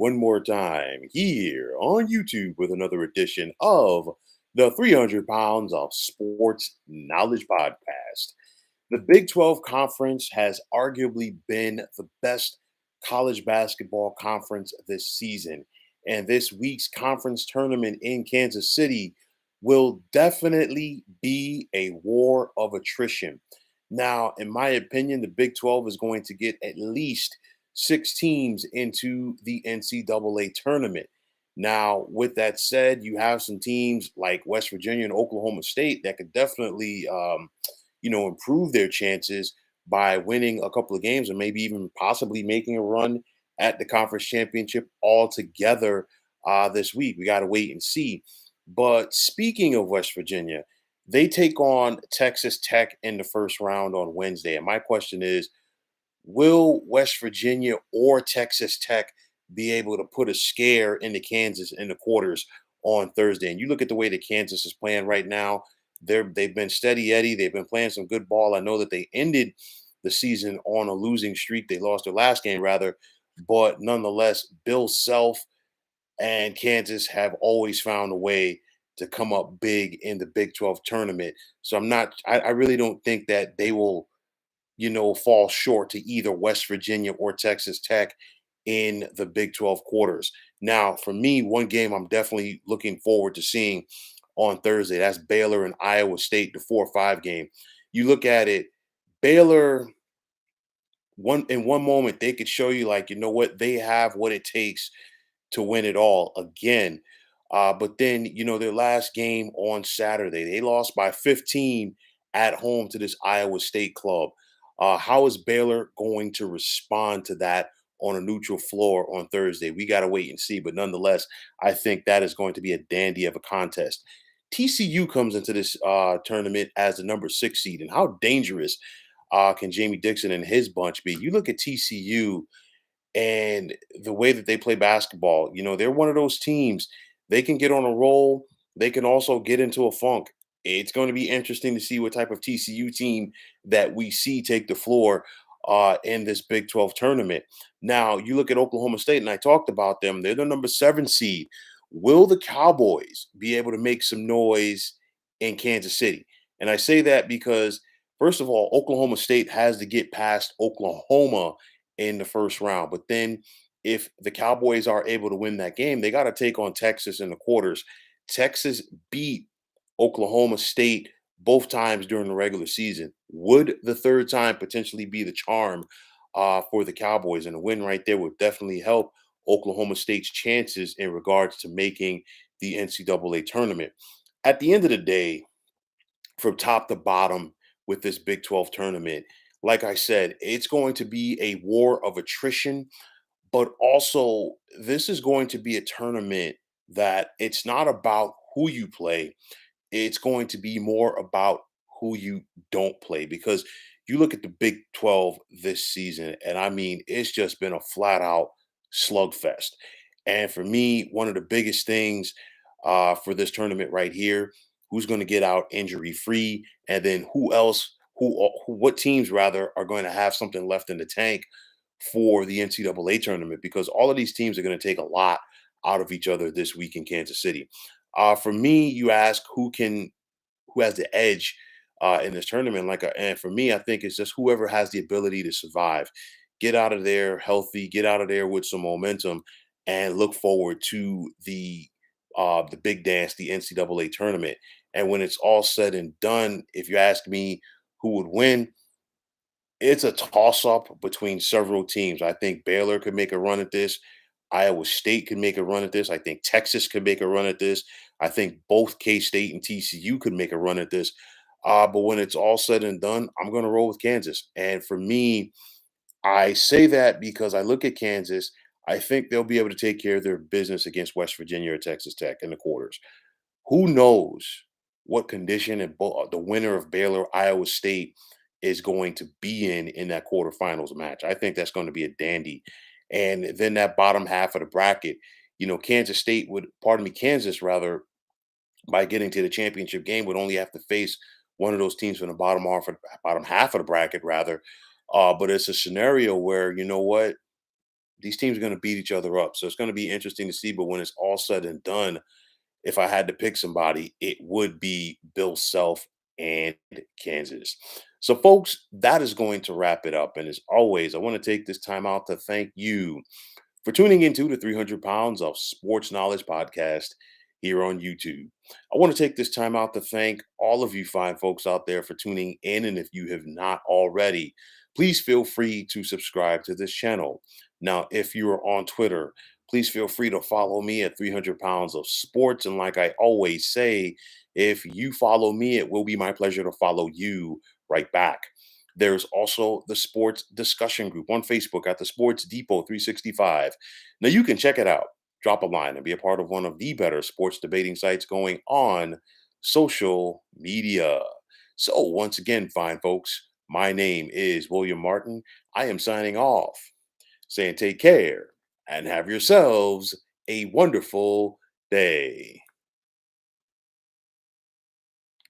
one more time here on YouTube with another edition of the 300 Pounds of Sports Knowledge Podcast. The Big 12 Conference has arguably been the best college basketball conference this season. And this week's conference tournament in Kansas City will definitely be a war of attrition. Now, in my opinion, the Big 12 is going to get at least six teams into the NCAA tournament. Now, with that said, you have some teams like West Virginia and Oklahoma State that could definitely improve their chances by winning a couple of games and maybe even possibly making a run at the conference championship altogether this week. We got to wait and see. But speaking of West Virginia, they take on Texas Tech in the first round on Wednesday. And my question is, will West Virginia or Texas Tech be able to put a scare into Kansas in the quarters on Thursday? And you look at the way that Kansas is playing right now, they've been steady Eddie. They've been playing some good ball. I know that they ended the season on a losing streak. They lost their last game rather, but nonetheless, Bill Self and Kansas have always found a way to come up big in the Big 12 tournament. So I really don't think that they will, fall short to either West Virginia or Texas Tech in the Big 12 quarters. Now, for me, one game I'm definitely looking forward to seeing on Thursday. That's Baylor and Iowa State, the 4-5 game. You look at it, Baylor, one moment they could show you, like, you know what, they have what it takes to win it all again. But then, their last game on Saturday, they lost by 15 at home to this Iowa State club. How is Baylor going to respond to that on a neutral floor on Thursday? We got to wait and see. But nonetheless, I think that is going to be a dandy of a contest. TCU comes into this tournament as the number 6 seed. And how dangerous can Jamie Dixon and his bunch be? You look at TCU and the way that they play basketball, they're one of those teams. They can get on a roll. They can also get into a funk. It's going to be interesting to see what type of TCU team that we see take the floor in this Big 12 tournament. Now, you look at Oklahoma State, and I talked about them. They're the number 7 seed. Will the Cowboys be able to make some noise in Kansas City? And I say that because, first of all, Oklahoma State has to get past Oklahoma in the first round. But then if the Cowboys are able to win that game, they got to take on Texas in the quarters. Texas beat Oklahoma State both times during the regular season. Would the third time potentially be the charm for the Cowboys? And a win right there would definitely help Oklahoma State's chances in regards to making the NCAA tournament. At the end of the day, from top to bottom with this Big 12 tournament, like I said, it's going to be a war of attrition, but also this is going to be a tournament that it's not about who you play, it's going to be more about who you don't play, because you look at the Big 12 this season, and I mean, it's just been a flat out slugfest. And for me, one of the biggest things for this tournament right here, who's going to get out injury free, and then what teams rather are going to have something left in the tank for the NCAA tournament, because all of these teams are going to take a lot out of each other this week in Kansas City. For me, you ask who has the edge in this tournament. And for me, I think it's just whoever has the ability to survive, get out of there healthy, get out of there with some momentum, and look forward to the big dance, the NCAA tournament. And when it's all said and done, if you ask me who would win, it's a toss up between several teams. I think Baylor could make a run at this. Iowa State could make a run at this. I think Texas could make a run at this. I think both K State and TCU could make a run at this. But when it's all said and done, I'm going to roll with Kansas. And for me, I say that because I look at Kansas. I think they'll be able to take care of their business against West Virginia or Texas Tech in the quarters. Who knows what condition and the winner of Baylor Iowa State is going to be in that quarterfinals match. I think that's going to be a dandy. And then that bottom half of the bracket, Kansas rather, by getting to the championship game, would only have to face one of those teams from the bottom half of the bracket rather. But it's a scenario where, you know what, these teams are going to beat each other up. So it's going to be interesting to see. But when it's all said and done, if I had to pick somebody, it would be Bill Self and Kansas. So, folks, that is going to wrap it up. And as always, I want to take this time out to thank you for tuning into the 300 Pounds of Sports Knowledge podcast here on YouTube. I want to take this time out to thank all of you fine folks out there for tuning in. And if you have not already, please feel free to subscribe to this channel. Now, if you are on Twitter, please feel free to follow me at 300 Pounds of Sports. And like I always say, if you follow me, it will be my pleasure to follow you right back. There's also the sports discussion group on Facebook at the Sports Depot 365. Now you can check it out, drop a line, and be a part of one of the better sports debating sites going on social media. So, once again, fine folks, my name is William Martin. I am signing off, saying take care and have yourselves a wonderful day.